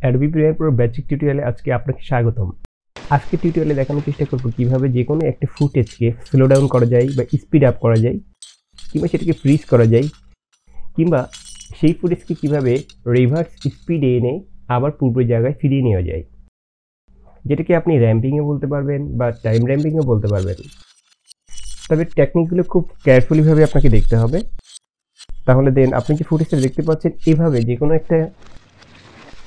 Adobe Premiere Pro basic টিউটোরিয়ালে আজকে আপনাকে স্বাগতম। আজকে টিউটোরিয়ালে দেখানোর চেষ্টা করব কিভাবে যে কোনো একটা ফুটেজকে স্লো ডাউন করা যায় বা স্পিড আপ করা যায়, কিংবা সেটাকে ফ্রিজ করা যায়, কিংবা সেই ফুটেজকে কিভাবে রিভার্স স্পিডে এনে আবার পূর্ব জায়গায় ফিরিয়ে নেওয়া যায়, যেটাকে আপনি র্যাম্পিংয়ে বলতে পারবেন বা টাইম র্যাম্পিংয়ে বলতে পারবেন। তবে টেকনিকগুলো খুব কেয়ারফুলিভাবে আপনাকে দেখতে হবে, তাহলে দেন আপনি যে ফুটেজটা দেখতে পাচ্ছেন এভাবে যে কোনো একটা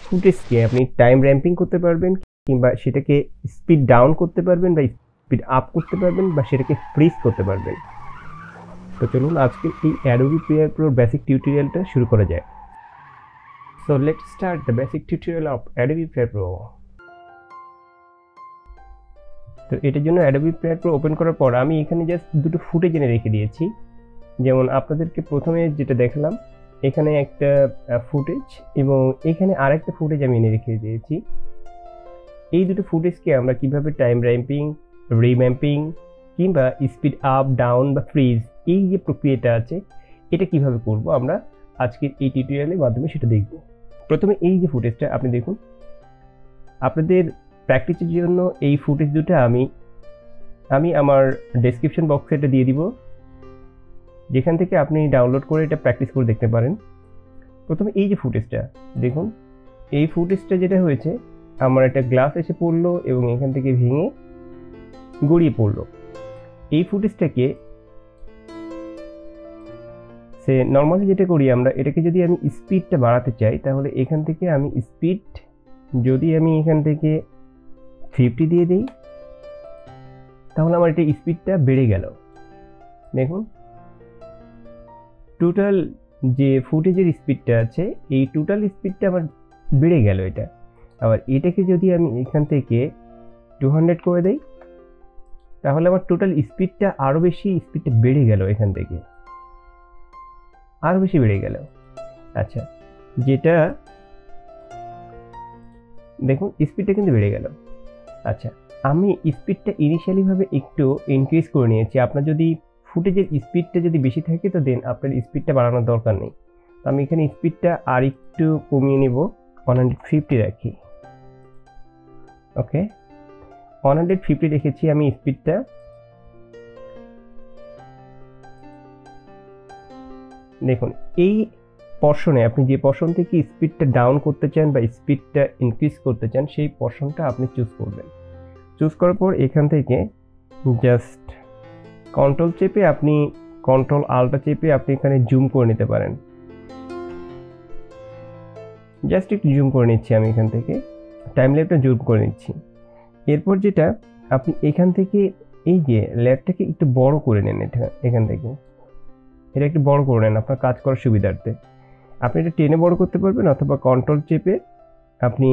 ফুটেজকে আপনি টাইম র্যাম্পিং করতে পারবেন, কিংবা সেটাকে স্পিড ডাউন করতে পারবেন বা স্পিড আপ করতে পারবেন বা সেটাকে ফ্রিজ করতে পারবেন। তো চলুন আজকে এই অ্যাডোবি প্রিমিয়ার প্রোর বেসিক টিউটোরিয়ালটা শুরু করা যায়। So let's start the basic tutorial of Adobe Premiere Pro. তো এটার জন্য অ্যাডোবি প্রিমিয়ার প্রো ওপেন করার পর আমি এখানে জাস্ট দুটো ফুটেজ এনে রেখে দিয়েছি। যেমন আপনাদেরকে প্রথমে যেটা দেখালাম, এখানে একটা ফুটেজ এবং এখানে আরেকটা ফুটেজ আমি এনে রেখে দিয়েছি। এই দুটো ফুটেজকে আমরা কিভাবে টাইম র্যাম্পিং, রিম্যাম্পিং কিংবা স্পিড আপ ডাউন বা ফ্রিজ, এই যে প্রক্রিয়াটা আছে এটা কিভাবে করব আমরা আজকের এই টিউটোরিয়ালের মাধ্যমে সেটা দেখব। প্রথমে এই যে ফুটেজটা আপনি দেখুন, আপনাদের প্র্যাকটিসের জন্য এই ফুটেজ দুটো আমি আমার ডেসক্রিপশন বক্সে এটা দিয়ে দিব, যেখান থেকে আপনি ডাউনলোড করে এটা প্র্যাকটিস করে দেখতে পারেন। প্রথমে এই যে ফুটেজটা দেখুন, এই ফুটেজটা যেটা হয়েছে, আমার একটা গ্লাস এসে পড়লো এবং এখান থেকে ভেঙে গড়িয়ে পড়লো। এই ফুটেজটাকে নর্মালি যেটা করি আমরা, এটাকে যদি আমি স্পিডটা বাড়াতে চাই তাহলে এখান থেকে আমি স্পিড যদি আমি এখান থেকে 50 দিয়ে দিই তাহলে আমার এটা স্পিডটা বেড়ে গেল। দেখুন টোটাল যে ফুটেজের স্পিডটা আছে এই টোটাল স্পিডটা আমার বেড়ে গেল এটা। আবার এটাকে যদি আমি এখান থেকে 200 করে দেই তাহলে আমার টোটাল স্পিডটা আরও বেশি, স্পিডটা বেড়ে গেল, এখান থেকে আরও বেশি বেড়ে গেল। আচ্ছা, যেটা দেখুন স্পিডটা কিন্তু বেড়ে গেল। আচ্ছা, আমি স্পিডটা ইনিশিয়ালিভাবে একটু ইনক্রিজ করে নিয়েছি। আপনার যদি ফুটেজের স্পিডটা যদি বেশি থাকে তো দেন আপনার স্পিডটা বাড়ানোর দরকার নেই। তো আমি এখানে স্পিডটা আর একটু কমিয়ে নেব, 150 রাখি। ওকে, 150 রেখেছি আমি স্পিডটা। দেখুন এই পর্শনে আপনি যে পর্শন থেকে স্পিডটা ডাউন করতে চান বা স্পিডটা ইনক্রিজ করতে চান সেই পর্শনটা আপনি চুজ করবেন। চুজ করার পর এখান থেকে জাস্ট কন্ট্রোল চেপে আপনি কন্ট্রোল আল্টা চেপে আপনি এখানে জুম করে নিতে পারেন। জাস্ট একটু জুম করে নিচ্ছি আমি এখান থেকে, টাইম ল্যাপটা জুম করে নিচ্ছি। এরপর যেটা আপনি এখান থেকে এই যে ল্যাপটাকে একটু বড় করে নেন, এখান থেকে এটা একটু বড় করে নেন আপনার কাজ করার সুবিধার্থে। আপনি এটা টেনে বড় করতে পারবেন অথবা কন্ট্রোল চেপে আপনি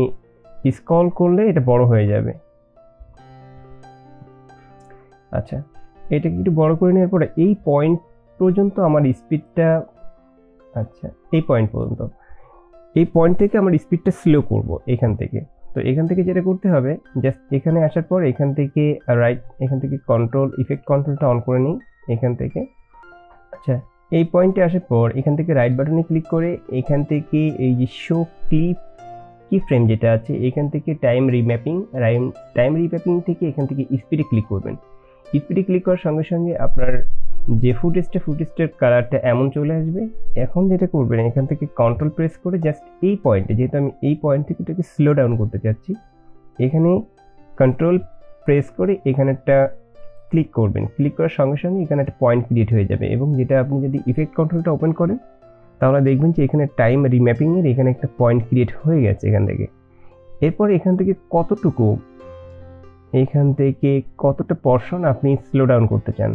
স্ক্রল করলে এটা বড় হয়ে যাবে। আচ্ছা, এটাকে একটু বড় করে নেওয়ার পরে এই পয়েন্ট পর্যন্ত আমার স্পিডটা, আচ্ছা এই পয়েন্ট পর্যন্ত, এই পয়েন্ট থেকে আমার স্পিডটা স্লো করব এখান থেকে। তো এখান থেকে যেটা করতে হবে, জাস্ট এখানে আসার পর এখান থেকে রাইট, এখান থেকে কন্ট্রোল ইফেক্ট কন্ট্রোলটা অন করে নিই এখান থেকে। আচ্ছা, এই পয়েন্টে আসার পর এখান থেকে রাইট বাটনে ক্লিক করে এখান থেকে এই যে শো ক্লিপ কি ফ্রেম যেটা আছে এখান থেকে টাইম রিম্যাপিং থেকে এখান থেকে স্পিডে ক্লিক করবেন। স্পিডে ক্লিক করার সঙ্গে সঙ্গে আপনার যে ফুটেজটার কালারটা এমন চলে আসবে। এখন যেটা করবেন এখান থেকে কন্ট্রোল প্রেস করে জাস্ট এই পয়েন্টে, যেহেতু আমি এই পয়েন্ট থেকে এটাকে স্লো ডাউন করতে চাচ্ছি, এখানে কন্ট্রোল প্রেস করে এখানে একটা ক্লিক করবেন। ক্লিক করার সঙ্গে সঙ্গে এখানে একটা পয়েন্ট ক্রিয়েট হয়ে যাবে এবং যেটা আপনি যদি ইফেক্ট কন্ট্রোলটা ওপেন করেন তাহলে দেখবেন যে এখানে টাইম রিম্যাপিংয়ের এখানে একটা পয়েন্ট ক্রিয়েট হয়ে গেছে এখান থেকে। এরপর এখান থেকে কতটা পর্শন আপনি স্লো ডাউন করতে চান,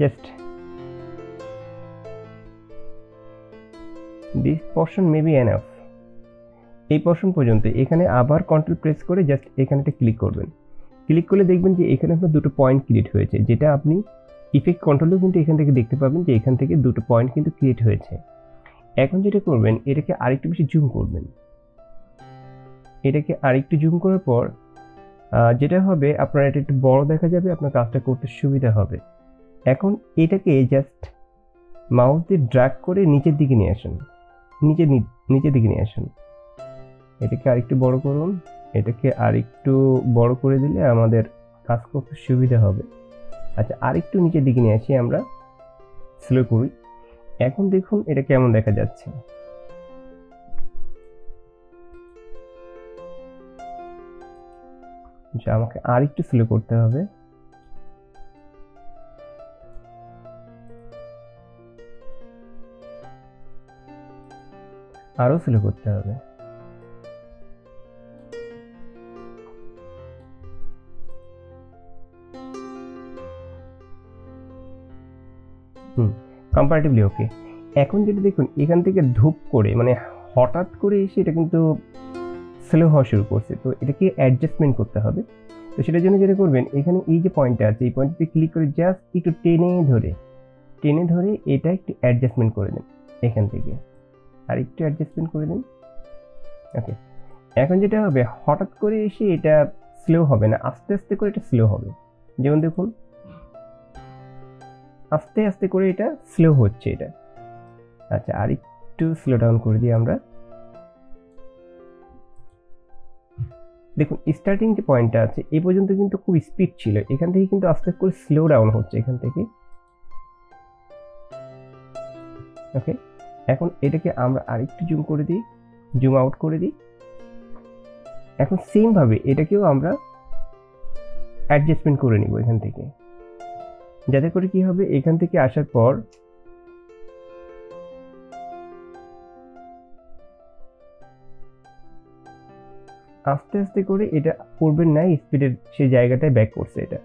just this portion may be enough. এই পর্শন পর্যন্ত এখানে আবার কন্ট্রোল প্রেস করে জাস্ট এখানে একটা ক্লিক করবেন। ক্লিক করলে দেখবেন যে এখানে আপনার দুটো পয়েন্ট ক্রিয়েট হয়েছে, যেটা আপনি ইফেক্ট কন্ট্রোলেও কিন্তু এখান থেকে দেখতে পাবেন যে এখান থেকে দুটো পয়েন্ট কিন্তু ক্রিয়েট হয়েছে। এখন যেটা করবেন এটাকে আরেকটু বেশি জুম করবেন। এটাকে আরেকটু জুম করার পর যেটা হবে আপনার এটা একটু বড় দেখা যাবে, আপনার কাজটা করতে সুবিধা হবে। এখন এটাকে জাস্ট মাউস দিয়ে ড্র্যাগ করে নিচের দিকে নিয়ে আসুন, নিচের দিকে নিয়ে আসুন। এটাকে আরেকটু বড় করুন, এটাকে আরেকটু বড় করে দিলে আমাদের কাজ করতে সুবিধা হবে। আচ্ছা, আরেকটু নিচের দিকে নিয়ে আসি, আমরা স্লো করি। এখন দেখুন এটা কেমন দেখা যাচ্ছে। আমাকে আরেকটু স্লো করতে হবে। আরো স্লো করতে হবে। কম্পারেটিভলি ওকে। এখন যেটা দেখুন এখান থেকে ধূপ করে মানে হঠাৎ করে এসে এটা কিন্তু স্লো হওয়া শুরু করছে, তো এটাকে অ্যাডজাস্টমেন্ট করতে হবে। তো সেটার জন্য যেটা করবেন, এখানে এই যে পয়েন্টটা আছে এই পয়েন্টটাতে ক্লিক করে জাস্ট একটু টেনে ধরে এটা একটু অ্যাডজাস্টমেন্ট করে দেন। এখান থেকে আর একটু অ্যাডজাস্টমেন্ট করে দিন। ওকে, এখন যেটা হবে হঠাৎ করে এসে এটা স্লো হবে না, আস্তে আস্তে করে এটা স্লো হবে। যেমন দেখুন আস্তে আস্তে করে এটা স্লো হচ্ছে এটা। আচ্ছা, আর একটু স্লো ডাউন করে দিই আমরা। দেখুন স্টার্টিং যে পয়েন্টটা আছে এই পর্যন্ত কিন্তু খুব স্পিড ছিল, এখান থেকে কিন্তু আস্তে আস্তে করে স্লো ডাউন হচ্ছে এখান থেকে। ওকে, এখন এটাকে আমরা আরেকটু জুম করে দিই, জুম আউট করে দিই। এখন সেম ভাবে এটাকেও আমরা অ্যাডজাস্টমেন্ট করে নিব এখান থেকে, যাতে করে কি হবে এখান থেকে আসার পর আস্তে আস্তে করে এটা পূর্বের নাই স্পিডের সেই জায়গাটায় ব্যাক করছে এটা।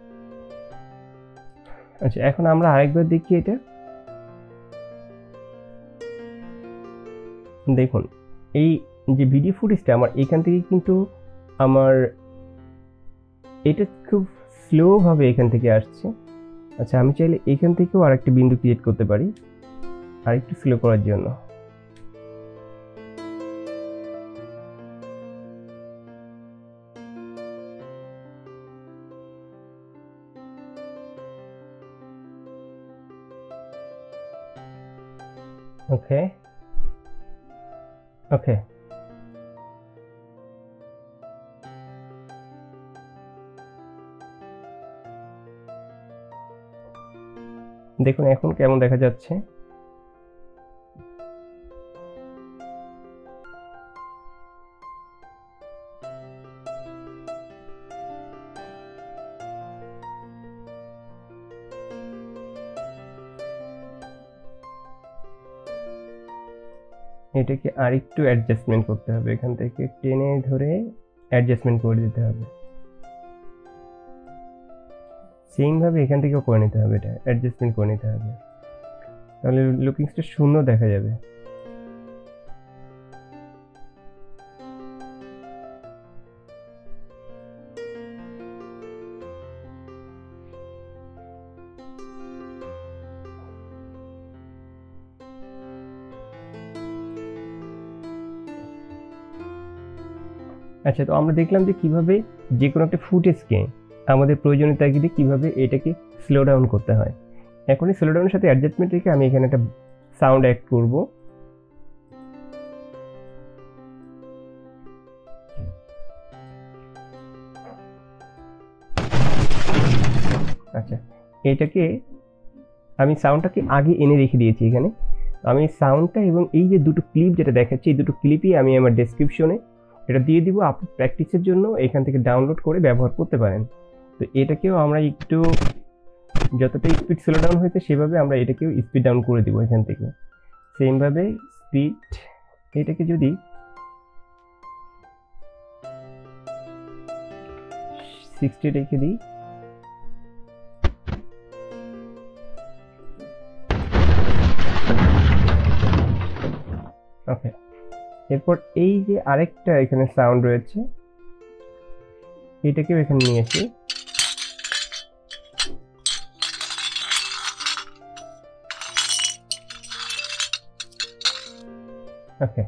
আচ্ছা, এখন আমরা আরেকবার দেখি এটা। দেখুন এই যে ভিডিও ফুটেজটা আমার এখান থেকে কিন্তু আমার এটা খুব স্লো ভাবে এখান থেকে আসছে। আচ্ছা, আমি চাইলে এখান থেকেও আরেকটা বিন্দু ক্রিয়েট করতে পারি আরেকটু স্লো করার জন্য। ওকে ওকে, দেখুন এখন কেমন দেখা যাচ্ছে। এটাকে আরেকটু অ্যাডজাস্টমেন্ট করতে হবে, এখান থেকে টেনে ধরে অ্যাডজাস্টমেন্ট করে দিতে হবে। সেম ভাবে এখান থেকেও করে নিতে হবে, এটা অ্যাডজাস্টমেন্ট করে নিতে হবে, তাহলে লুকিংসটা সুন্দর দেখা যাবে। আচ্ছা, তো আমরা দেখলাম যে কিভাবে যে কোনো একটা ফুটেজকে আমাদের প্রয়োজনীয় তাগিদে কিভাবে এটাকে স্লো ডাউন করতে হয়। এখন এই স্লো ডাউনের সাথে অ্যাডজাস্টমেন্ট রেখে আমি এখানে একটা সাউন্ড অ্যাড করব। আচ্ছা, এটাকে আমি সাউন্ডটাকে আগে এনে রেখে দিয়েছি এখানে। আমি সাউন্ডটা এবং এই যে দুটো ক্লিপ যেটা দেখাচ্ছি এই দুটো ক্লিপই আমি আমার ডেসক্রিপশনে এটা দিয়ে দিব, আপনি প্র্যাকটিসের জন্য এখান থেকে ডাউনলোড করে ব্যবহার করতে পারেন। তো এটাকেও আমরা একটু যতটা স্পিড স্লো ডাউন হয়েছে সেভাবে আমরা এটাকেও স্পিড ডাউন করে দিব এখান থেকে। সেমভাবে স্পিড এটাকে যদি 60 রেখে দিই, ওকে। এরপর এই যে আরেকটা এখানে সাউন্ড রয়েছে এটাকেও এখানে নিয়ে আসি। ওকে,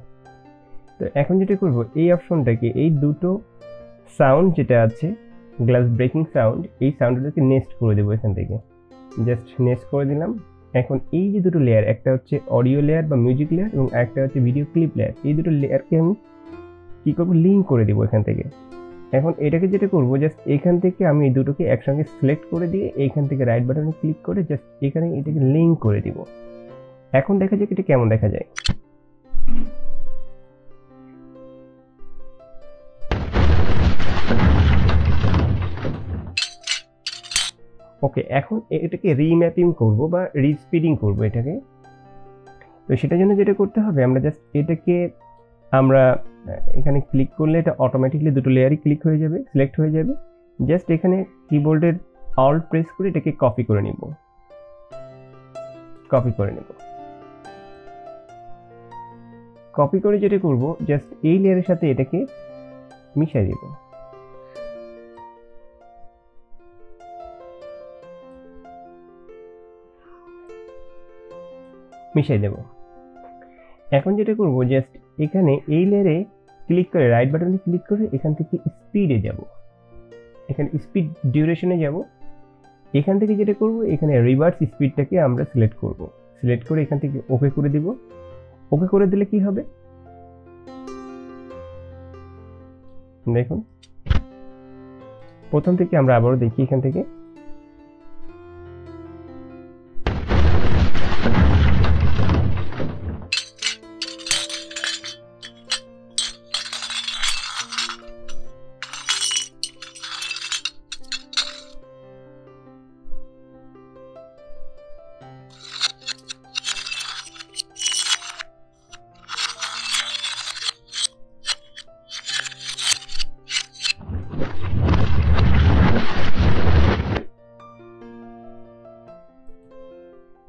তো এখন যেটা করব এই অপশনটাকে এই দুটো সাউন্ড যেটা আছে গ্লাস ব্রেকিং সাউন্ড এই সাউন্ডটাকে নেক্সট করে দেবো এখান থেকে, জাস্ট নেক্সট করে দিলাম। এখন এই যে দুটো লেয়ার, একটা হচ্ছে অডিও লেয়ার বা মিউজিক লেয়ার এবং একটা হচ্ছে ভিডিও ক্লিপ লেয়ার, এই দুটো লেয়ারকে আমি কী করবো, লিঙ্ক করে দেবো এখান থেকে। এখন এটাকে যেটা করবো, জাস্ট এখান থেকে আমি এই দুটোকে একসঙ্গে সিলেক্ট করে দিয়ে এইখান থেকে রাইট বাটনে ক্লিক করে জাস্ট এখানে এটাকে লিঙ্ক করে দিব। এখন দেখা যাক এটা কেমন দেখা যায়। ওকে, এখন এটাকে রিম্যাপিং করব বা রিস্পিডিং করব এটাকে। তো সেটার জন্য যেটা করতে হবে, আমরা জাস্ট এটাকে আমরা এখানে ক্লিক করলে এটা অটোমেটিকলি দুটো লেয়ারই ক্লিক হয়ে যাবে, সিলেক্ট হয়ে যাবে। জাস্ট এখানে কিবোর্ডের অল্ট প্রেস করে এটাকে কপি করে নিব, কপি করে নেব। কপি করে যেটা করব, জাস্ট এই লেয়ারের সাথে এটাকে মিশিয়ে দেব। মিশিয়ে দেব। এখন যেটা করব, জাস্ট এখানে এই লেয়ারে ক্লিক করে রাইট বাটনে ক্লিক করে এখান থেকে স্পিডে যাব, এখানে স্পিড ডিউরেশনে যাব। এখান থেকে যেটা করব, এখানে রিভার্স স্পিডটাকে আমরা সিলেক্ট করব, সিলেক্ট করে এখান থেকে ওকে করে দিব। ওকে করে দিলে কি হবে দেখুন, প্রথম থেকে আমরা আবারও দেখি এখান থেকে।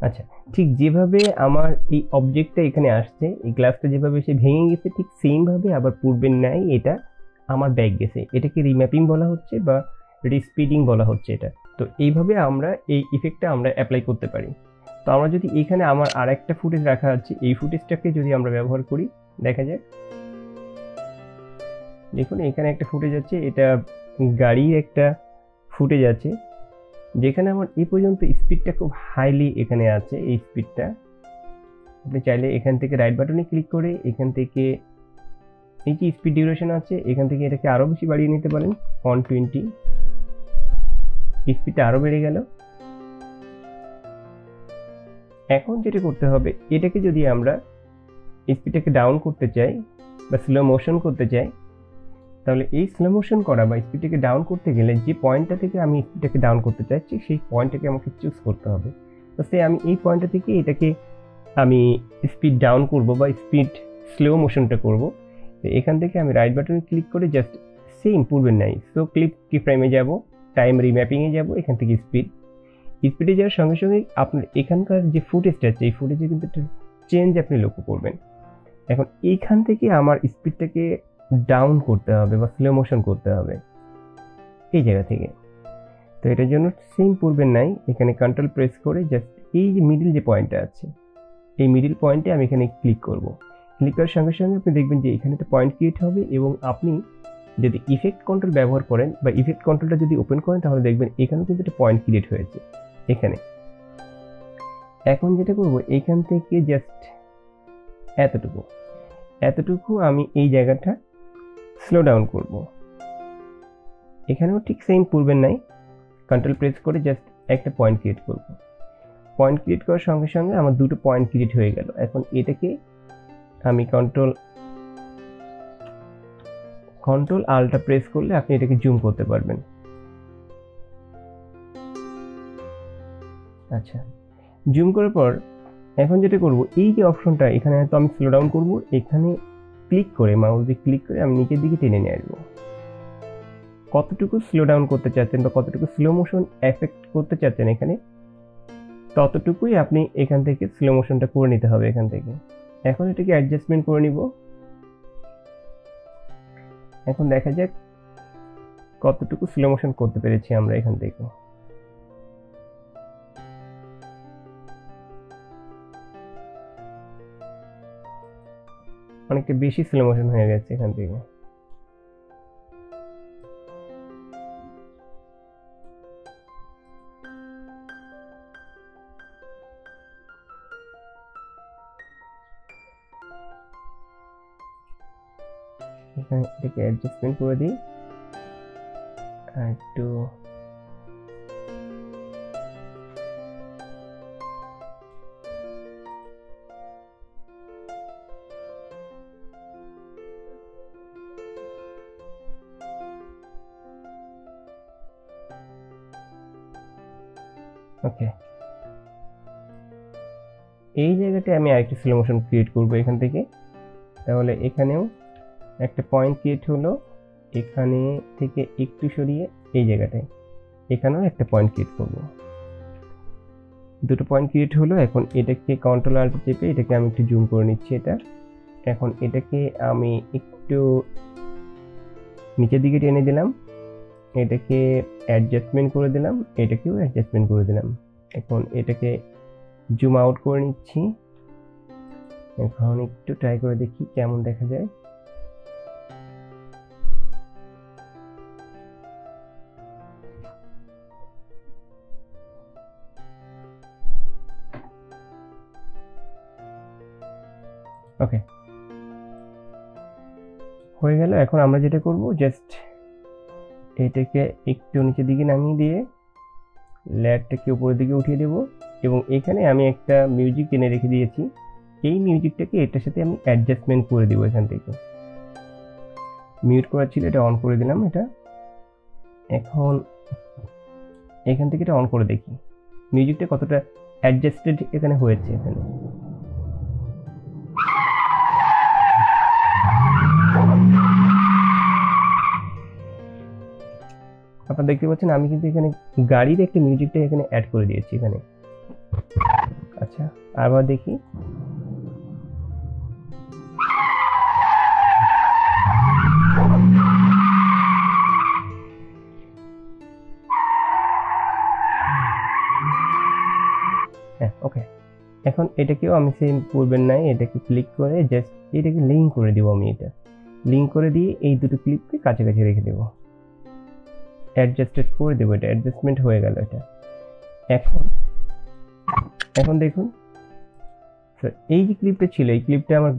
আচ্ছা, ঠিক যেভাবে আমার এই অবজেক্টটা এখানে আসছে, এই গ্লাসটা যেভাবে এসে ভেঙে গেছে, ঠিক সেমভাবে আবার পূর্বের ন্যায় এটা আমার ব্যাক গেছে। এটাকে রিম্যাপিং বলা হচ্ছে বা রিস্পিডিং বলা হচ্ছে এটা। তো এইভাবে আমরা এই ইফেক্টটা আমরা অ্যাপ্লাই করতে পারি। তো আমরা যদি এখানে আমার আর একটা ফুটেজ রাখা আছে, এই ফুটেজটাকে যদি আমরা ব্যবহার করি, দেখা যাক। দেখুন এখানে একটা ফুটেজ আছে, এটা গাড়ির একটা ফুটেজ আছে, যেখানে আমার এই পর্যন্ত স্পিডটা খুব হাইলি এখানে আছে। এই স্পিডটা আপনি চাইলে এখান থেকে রাইট বাটনে ক্লিক করে এখান থেকে এই যে স্পিড ডিউরেশন আছে, এখান থেকে এটাকে আরও বেশি বাড়িয়ে নিতে পারেন, 120। স্পিডটা আরও বেড়ে গেল। এখন যেটা করতে হবে, এটাকে যদি আমরা স্পিডটাকে ডাউন করতে চাই বা স্লো মোশন করতে চাই, তাহলে এই স্লো মোশন করা বা স্পিডটাকে ডাউন করতে গেলে যে পয়েন্টটা থেকে আমি স্পিডটাকে ডাউন করতে চাইছি, সেই পয়েন্টটাকে আমাকে চুজ করতে হবে। তো সে আমি এই পয়েন্টটা থেকে এটাকে আমি স্পিড ডাউন করব বা স্পিড স্লো মোশনটা করব। তো এখান থেকে আমি রাইট বাটনে ক্লিক করে জাস্ট সেম পূর্বের নাই, সো ক্লিপ কি ফ্রেমে যাব, টাইম রিম্যাপিংয়ে যাব, এখান থেকে স্পিডে যাওয়ার সঙ্গে সঙ্গে আপনার এখানকার যে ফুটেজটা আছে, এই ফুটেজে কিন্তু একটা চেঞ্জ আপনি লক্ষ্য করবেন। এখন এইখান থেকে আমার স্পিডটাকে ডাউন করতে হবে বা স্লো মোশন করতে হবে এই জায়গা থেকে। তো এটার জন্য সেম পূর্বের নাই, এখানে কন্ট্রোল প্রেস করে জাস্ট এই যে মিডিল যে পয়েন্টটা আছে, এই মিডিল পয়েন্টে আমি এখানে ক্লিক করব। ক্লিক করার সঙ্গে সঙ্গে আপনি দেখবেন যে এখানে একটা পয়েন্ট ক্রিয়েট হবে, এবং আপনি যদি ইফেক্ট কন্ট্রোল ব্যবহার করেন বা ইফেক্ট কন্ট্রোলটা যদি ওপেন করেন, তাহলে দেখবেন এখানেও কিন্তু একটা পয়েন্ট ক্রিয়েট হয়েছে এখানে। এখন যেটা করব, এখান থেকে জাস্ট এতটুকু আমি এই জায়গাটা স্লো ডাউন করব। এখানেও ঠিক সেম পূর্বের নাই, কন্ট্রোল প্রেস করে জাস্ট একটা পয়েন্ট ক্রিয়েট করব। পয়েন্ট ক্রিয়েট করার সঙ্গে সঙ্গে আমার দুটো পয়েন্ট ক্রিয়েট হয়ে গেল। এখন এটাকে আমি কন্ট্রোল আলটা প্রেস করলে আপনি এটাকে জুম করতে পারবেন। আচ্ছা, জুম করার পর এখন যেটা করব, এই যে অপশনটা এখানে তো আমি স্লো ডাউন করব, এখানে ক্লিক করে মাউস দিয়ে ক্লিক করে আমি নিচের দিকে টেনে নিয়ে আসবো। কতটুকু স্লো ডাউন করতে চাচ্ছেন বা কতটুকু স্লো মোশন এফেক্ট করতে চাচ্ছেন এখানে, ততটুকুই আপনি এখান থেকে স্লো মোশনটা করে নিতে হবে এখান থেকে। এখন এটাকে অ্যাডজাস্টমেন্ট করে নিব। এখন দেখা যাক কতটুকু স্লো মোশন করতে পেরেছি আমরা এখান থেকে। অনেকটা বেশি স্লো মোশন হয়ে গেছে এখান থেকে। এখানে এটাকে অ্যাডজাস্টমেন্ট করে দিই একটু। ওকে, এই জায়গাটায় আমি আরেকটা স্লো মোশন ক্রিয়েট করব এখান থেকে। তাহলে এখানেও একটা পয়েন্ট ক্রিয়েট হলো, এখানে থেকে একটু সরিয়ে এই জায়গাটায় এখানেও একটা পয়েন্ট ক্রিয়েট করব। দুটো পয়েন্ট ক্রিয়েট হলো। এখন এটাকে কন্ট্রোল আল্ট চেপে এটাকে আমি একটু জুম করে নিচ্ছি এটা। এখন এটাকে আমি একটু নিচের দিকে টেনে দিলাম, এটাকে অ্যাডজাস্টমেন্ট করে দিলাম, এটাকেও অ্যাডজাস্টমেন্ট করে দিলাম। এখন এটাকে জুম আউট করে নিচ্ছি। এখন একটু ট্রাই করে দেখি কেমন দেখা যায়। ওকে, হয়ে গেল। এখন আমরা যেটা করব, জাস্ট এটাকে একটু নিচের দিকে নামিয়ে দিয়ে লেয়ারটাকে উপরের দিকে উঠিয়ে দেব, এবং এখানে আমি একটা মিউজিক এনে রেখে দিয়েছি। এই মিউজিকটাকে এটার সাথে আমি অ্যাডজাস্টমেন্ট করে দেবো। এখান থেকে মিউট করা ছিল, এটা অন করে দিলাম এটা। এখন এখান থেকে এটা অন করে দেখি মিউজিকটা কতটা অ্যাডজাস্টেড এখানে হয়েছে। এখানে আপনারা দেখতে পাচ্ছেন আমি কিন্তু এখানে গাড়ির একটা মিউজিকটা এখানে অ্যাড করে দিয়েছি এখানে। আচ্ছা, আবার দেখি। হ্যাঁ, ওকে। এখন এটাকেও আমি সেম করবেন নাই, এটাকে ক্লিক করে জাস্ট এটাকে লিঙ্ক করে দেবো। আমি এটা লিঙ্ক করে দিয়ে এই দুটো ক্লিপকে কাছাকাছি রেখে দেবো, অ্যাডজাস্টেড করে দেবো। এটা অ্যাডজাস্টমেন্ট হয়ে গেল এটা। এখন দেখুন এই যে ক্লিপটা ছিল, এই ক্লিপটা আমার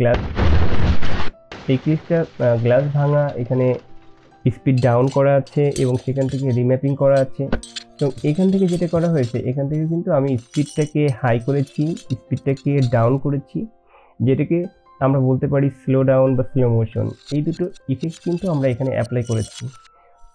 গ্লাস ভাঙা, এখানে স্পিড ডাউন করা আছে এবং সেখান থেকে রিম্যাপিং করা আছে। তো এখান থেকে যেটা করা হয়েছে, এখান থেকে কিন্তু আমি স্পিডটাকে হাই করেছি, স্পিডটাকে ডাউন করেছি, যেটাকে আমরা বলতে পারি স্লো ডাউন বা স্লো মোশন। এই দুটো ইফেক্ট কিন্তু আমরা এখানে অ্যাপ্লাই করেছি।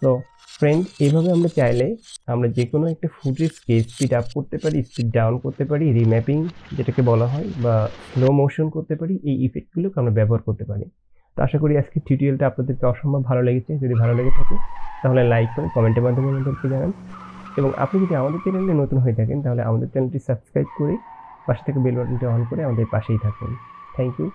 তো ফ্রেন্ড, এইভাবে আমরা চাইলে আমরা যে কোনো একটা ফুটেজকে স্পিড আপ করতে পারি, স্পিড ডাউন করতে পারি, রিম্যাপিং যেটাকে বলা হয়, বা স্লো মোশন করতে পারি। এই ইফেক্টগুলোকে আমরা ব্যবহার করতে পারি। তো আশা করি আজকে টিউটোরিয়ালটা আপনাদেরকে অসম্ভব ভালো লেগেছে। যদি ভালো লেগে থাকে তাহলে লাইক করে কমেন্টের মাধ্যমে আমাদেরকে জানান, এবং আপনি যদি আমাদের চ্যানেলে নতুন হয়ে থাকেন তাহলে আমাদের চ্যানেলটি সাবস্ক্রাইব করে পাশে থেকে বেল বাটনটি অন করে আমাদের পাশেই থাকুন। Thank you.